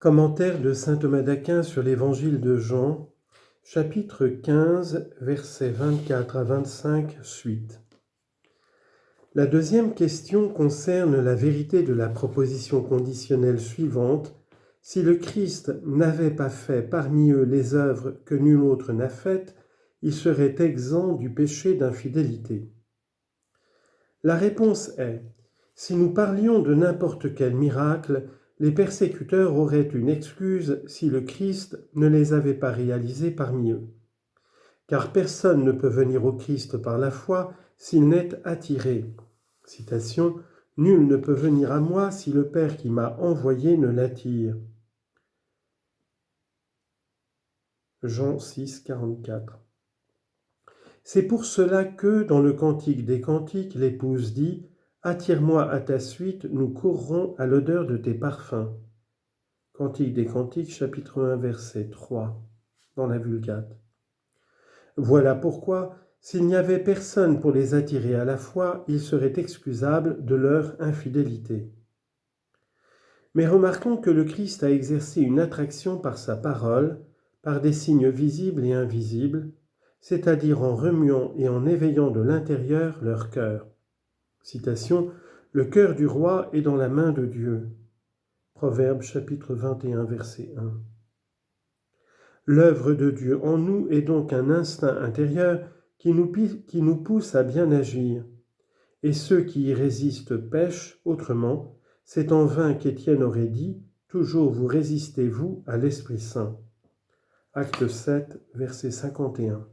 Commentaire de saint Thomas d'Aquin sur l'Évangile de Jean, chapitre 15, versets 24 à 25, suite. La deuxième question concerne la vérité de la proposition conditionnelle suivante. Si le Christ n'avait pas fait parmi eux les œuvres que nul autre n'a faites, il serait exempt du péché d'infidélité. La réponse est, si nous parlions de n'importe quel miracle, les persécuteurs auraient une excuse si le Christ ne les avait pas réalisés parmi eux. Car personne ne peut venir au Christ par la foi s'il n'est attiré. Citation, « Nul ne peut venir à moi si le Père qui m'a envoyé ne l'attire. » Jean 6, 44. C'est pour cela que, dans le Cantique des Cantiques, l'épouse dit « Attire-moi à ta suite, nous courrons à l'odeur de tes parfums. » Cantique des Cantiques, chapitre 1, verset 3, dans la Vulgate. Voilà pourquoi, s'il n'y avait personne pour les attirer à la foi, il serait excusable de leur infidélité. Mais remarquons que le Christ a exercé une attraction par sa parole, par des signes visibles et invisibles, c'est-à-dire en remuant et en éveillant de l'intérieur leur cœur. Citation, « Le cœur du roi est dans la main de Dieu. » Proverbe chapitre 21, verset 1. L'œuvre de Dieu en nous est donc un instinct intérieur qui nous pousse à bien agir. Et ceux qui y résistent pêchent, autrement, c'est en vain qu'Étienne aurait dit « Toujours vous résistez-vous à l'Esprit Saint ». Acte 7, verset 51.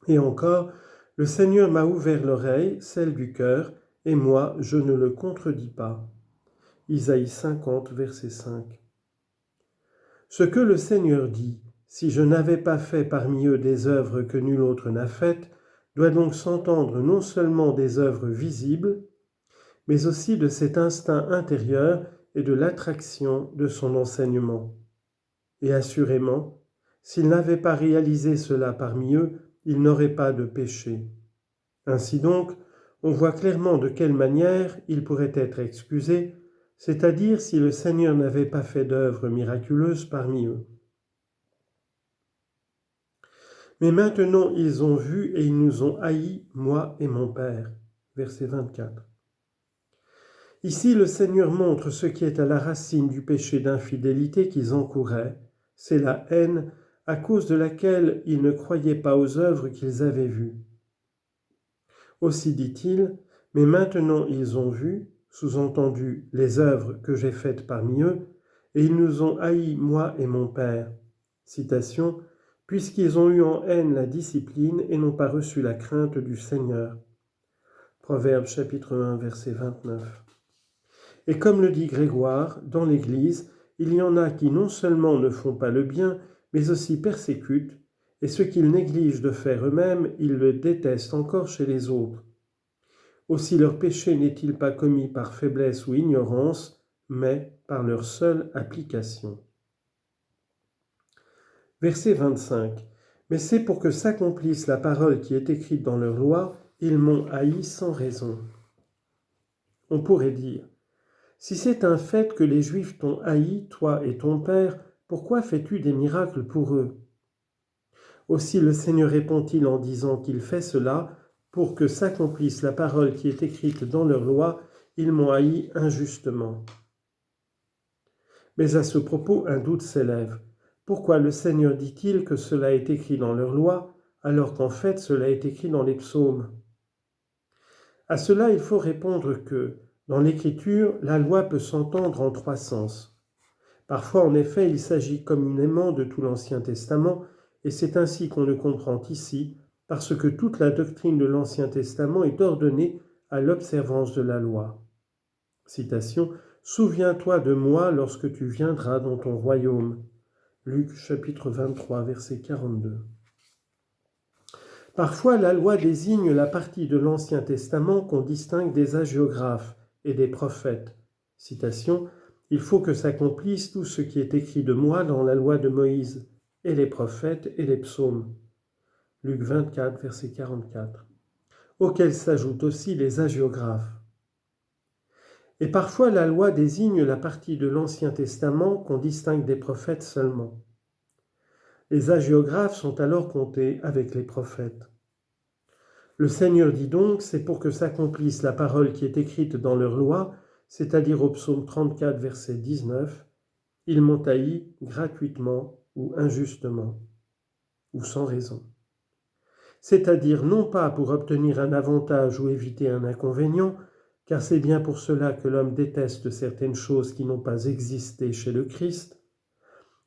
Et encore, le Seigneur m'a ouvert l'oreille, celle du cœur, et moi, je ne le contredis pas. Isaïe 50, verset 5. Ce que le Seigneur dit, si je n'avais pas fait parmi eux des œuvres que nul autre n'a faites, doit donc s'entendre non seulement des œuvres visibles, mais aussi de cet instinct intérieur et de l'attraction de son enseignement. Et assurément, s'il n'avait pas réalisé cela parmi eux, il n'aurait pas de péché. Ainsi donc, on voit clairement de quelle manière il pourrait être excusé, c'est-à-dire si le Seigneur n'avait pas fait d'œuvres miraculeuses parmi eux. Mais maintenant ils ont vu et ils nous ont haïs, moi et mon Père. Verset 24. Ici, le Seigneur montre ce qui est à la racine du péché d'infidélité qu'ils encouraient, c'est la haine à cause de laquelle ils ne croyaient pas aux œuvres qu'ils avaient vues. Aussi dit-il, mais maintenant ils ont vu, sous-entendu les œuvres que j'ai faites parmi eux, et ils nous ont haïs, moi et mon Père. Citation, puisqu'ils ont eu en haine la discipline et n'ont pas reçu la crainte du Seigneur. Proverbe chapitre 1, verset 29. Et comme le dit Grégoire, dans l'Église, il y en a qui non seulement ne font pas le bien, mais aussi persécutent, et ce qu'ils négligent de faire eux-mêmes, ils le détestent encore chez les autres. Aussi leur péché n'est-il pas commis par faiblesse ou ignorance, mais par leur seule application. Verset 25. Mais c'est pour que s'accomplisse la parole qui est écrite dans leur loi, ils m'ont haï sans raison. On pourrait dire, si c'est un fait que les Juifs t'ont haï, toi et ton Père, pourquoi fais-tu des miracles pour eux ? Aussi le Seigneur répond-il en disant qu'il fait cela pour que s'accomplisse la parole qui est écrite dans leur loi, ils m'ont haï injustement. Mais à ce propos, un doute s'élève. Pourquoi le Seigneur dit-il que cela est écrit dans leur loi, alors qu'en fait cela est écrit dans les psaumes ? À cela, il faut répondre que, dans l'Écriture, la loi peut s'entendre en trois sens. Parfois, en effet, il s'agit communément de tout l'Ancien Testament, et c'est ainsi qu'on le comprend ici, parce que toute la doctrine de l'Ancien Testament est ordonnée à l'observance de la loi. Citation, « Souviens-toi de moi lorsque tu viendras dans ton royaume » Luc chapitre 23, verset 42. Parfois, la loi désigne la partie de l'Ancien Testament qu'on distingue des hagiographes et des prophètes. Citation, « Il faut que s'accomplisse tout ce qui est écrit de moi dans la loi de Moïse, et les prophètes et les psaumes. » Luc 24, verset 44. Auxquels s'ajoutent aussi les hagiographes. Et parfois la loi désigne la partie de l'Ancien Testament qu'on distingue des prophètes seulement. Les hagiographes sont alors comptés avec les prophètes. Le Seigneur dit donc, c'est pour que s'accomplisse la parole qui est écrite dans leur loi, c'est-à-dire au psaume 34, verset 19, « Ils m'ont haï gratuitement ou injustement, ou sans raison. » C'est-à-dire non pas pour obtenir un avantage ou éviter un inconvénient, car c'est bien pour cela que l'homme déteste certaines choses qui n'ont pas existé chez le Christ.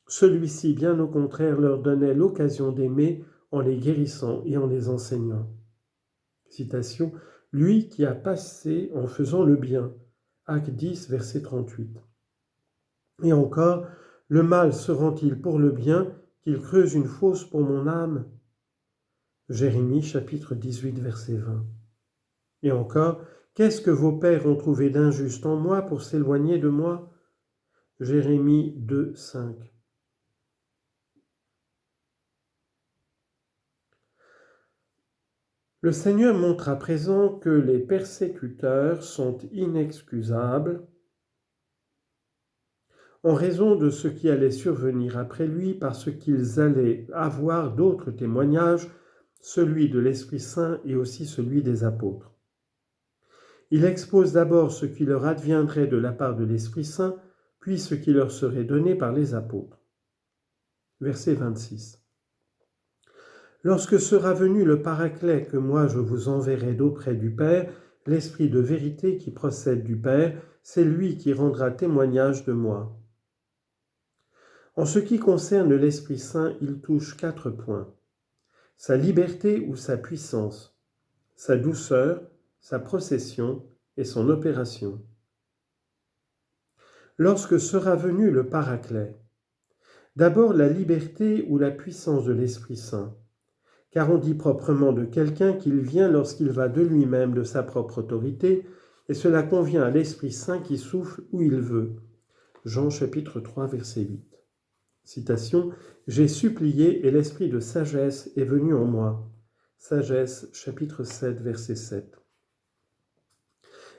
Celui-ci, bien au contraire, leur donnait l'occasion d'aimer en les guérissant et en les enseignant. Citation, « Lui qui a passé en faisant le bien » Acte 10, verset 38. Et encore, « Le mal se rend-il pour le bien qu'il creuse une fosse pour mon âme » Jérémie chapitre 18, verset 20. Et encore, « Qu'est-ce que vos pères ont trouvé d'injuste en moi pour s'éloigner de moi » Jérémie 2, 5. Le Seigneur montre à présent que les persécuteurs sont inexcusables en raison de ce qui allait survenir après lui, parce qu'ils allaient avoir d'autres témoignages, celui de l'Esprit Saint et aussi celui des apôtres. Il expose d'abord ce qui leur adviendrait de la part de l'Esprit Saint, puis ce qui leur serait donné par les apôtres. Verset 26. Lorsque sera venu le Paraclet que moi je vous enverrai d'auprès du Père, l'Esprit de vérité qui procède du Père, c'est lui qui rendra témoignage de moi. En ce qui concerne l'Esprit Saint, il touche 4 points. Sa liberté ou sa puissance, sa douceur, sa procession et son opération. Lorsque sera venu le Paraclet, d'abord la liberté ou la puissance de l'Esprit Saint, car on dit proprement de quelqu'un qu'il vient lorsqu'il va de lui-même de sa propre autorité, et cela convient à l'Esprit Saint qui souffle où il veut. Jean chapitre 3, verset 8. Citation, « J'ai supplié et l'esprit de sagesse est venu en moi. » Sagesse chapitre 7, verset 7.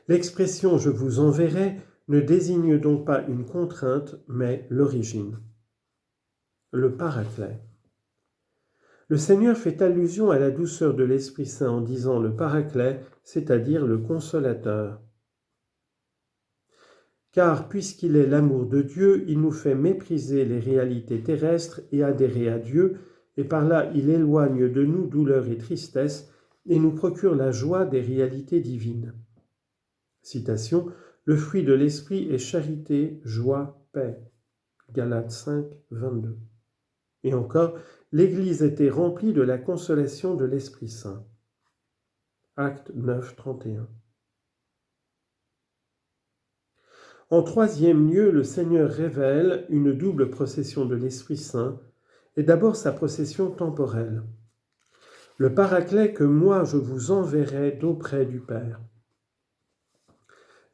L'expression « je vous enverrai » ne désigne donc pas une contrainte, mais l'origine. Le Paraclet. Le Seigneur fait allusion à la douceur de l'Esprit Saint en disant le Paraclet, c'est-à-dire le Consolateur. Car puisqu'il est l'amour de Dieu, il nous fait mépriser les réalités terrestres et adhérer à Dieu, et par là il éloigne de nous douleur et tristesse et nous procure la joie des réalités divines. Citation, « Le fruit de l'Esprit est charité, joie, paix. » Galates 5, 22. Et encore, l'Église était remplie de la consolation de l'Esprit Saint. Acte 9, 31. En troisième lieu, le Seigneur révèle une double procession de l'Esprit Saint, et d'abord sa procession temporelle. Le Paraclet que moi je vous enverrai d'auprès du Père.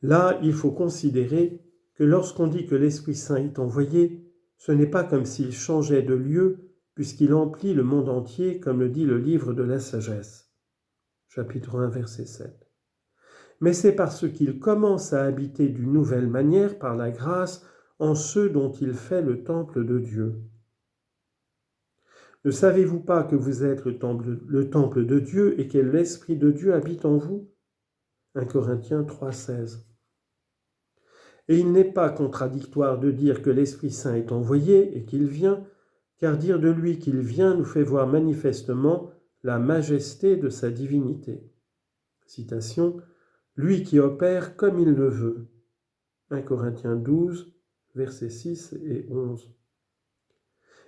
Là, il faut considérer que lorsqu'on dit que l'Esprit Saint est envoyé, ce n'est pas comme s'il changeait de lieu, puisqu'il emplit le monde entier, comme le dit le livre de la sagesse. Chapitre 1, verset 7. Mais c'est parce qu'il commence à habiter d'une nouvelle manière par la grâce en ceux dont il fait le temple de Dieu. Ne savez-vous pas que vous êtes le temple de Dieu et que l'Esprit de Dieu habite en vous ? 1 Corinthiens 3, 16. Et il n'est pas contradictoire de dire que l'Esprit Saint est envoyé et qu'il vient, car dire de lui qu'il vient nous fait voir manifestement la majesté de sa divinité. Citation, « Lui qui opère comme il le veut. » 1 Corinthiens 12, versets 6 et 11.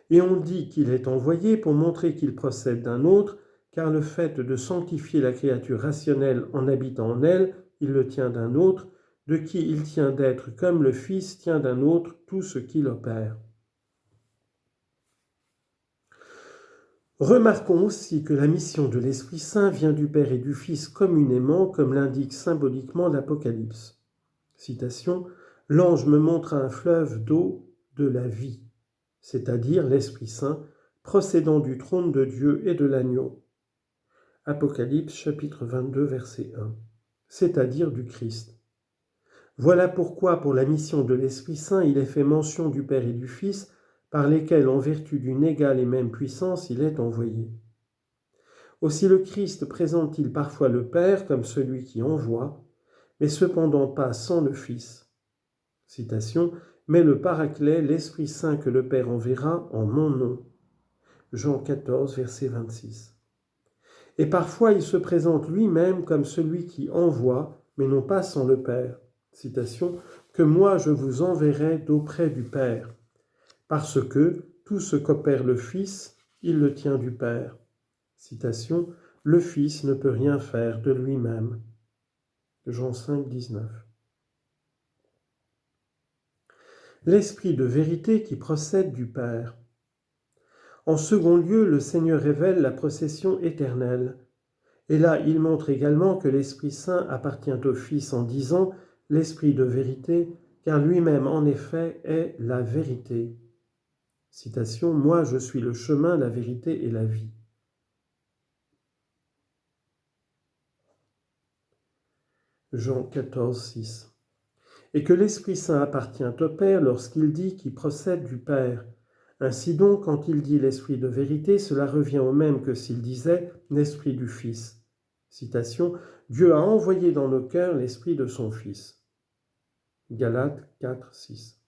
Et on dit qu'il est envoyé pour montrer qu'il procède d'un autre, car le fait de sanctifier la créature rationnelle en habitant en elle, il le tient d'un autre, de qui il tient d'être comme le Fils tient d'un autre tout ce qu'il opère. Remarquons aussi que la mission de l'Esprit Saint vient du Père et du Fils communément, comme l'indique symboliquement l'Apocalypse. Citation, « L'ange me montra un fleuve d'eau de la vie, c'est-à-dire l'Esprit Saint, procédant du trône de Dieu et de l'agneau. » Apocalypse chapitre 22, verset 1, c'est-à-dire du Christ. Voilà pourquoi, pour la mission de l'Esprit Saint, il est fait mention du Père et du Fils, par lesquels, en vertu d'une égale et même puissance, il est envoyé. Aussi le Christ présente-t-il parfois le Père comme celui qui envoie, mais cependant pas sans le Fils. Citation, « Mais le Paraclet, l'Esprit Saint que le Père enverra en mon nom. » Jean 14, verset 26. Et parfois il se présente lui-même comme celui qui envoie, mais non pas sans le Père. Citation, « Que moi je vous enverrai d'auprès du Père, parce que tout ce qu'opère le Fils, il le tient du Père. » Citation, « Le Fils ne peut rien faire de lui-même. » Jean 5, 19. L'Esprit de vérité qui procède du Père. En second lieu, le Seigneur révèle la procession éternelle. Et là, il montre également que l'Esprit Saint appartient au Fils en disant « l'Esprit de vérité », car lui-même, en effet, est la vérité. Citation, « Moi, je suis le chemin, la vérité et la vie. » Jean 14, 6. Et que l'Esprit Saint appartient au Père lorsqu'il dit qu'il procède du Père. Ainsi donc, quand il dit l'Esprit de vérité, cela revient au même que s'il disait l'Esprit du Fils. Citation, « Dieu a envoyé dans nos cœurs l'Esprit de son Fils. » Galates 4, 6.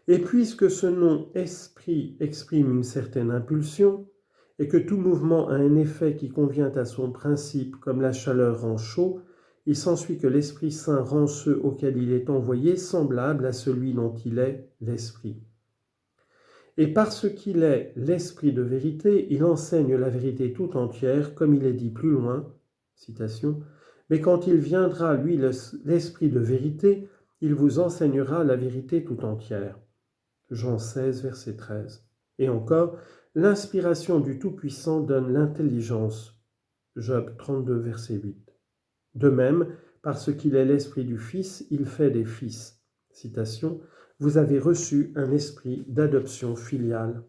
Et puisque ce nom « esprit » exprime une certaine impulsion, et que tout mouvement a un effet qui convient à son principe, comme la chaleur rend chaud, il s'ensuit que l'Esprit Saint rend ceux auxquels il est envoyé semblables à celui dont il est l'Esprit. Et parce qu'il est l'Esprit de vérité, il enseigne la vérité tout entière, comme il est dit plus loin, citation, « Mais quand il viendra, lui, l'Esprit de vérité, il vous enseignera la vérité tout entière. » Jean 16, verset 13. Et encore, « L'inspiration du Tout-Puissant donne l'intelligence. » Job 32, verset 8. De même, parce qu'il est l'Esprit du Fils, il fait des fils. Citation, « Vous avez reçu un esprit d'adoption filiale. »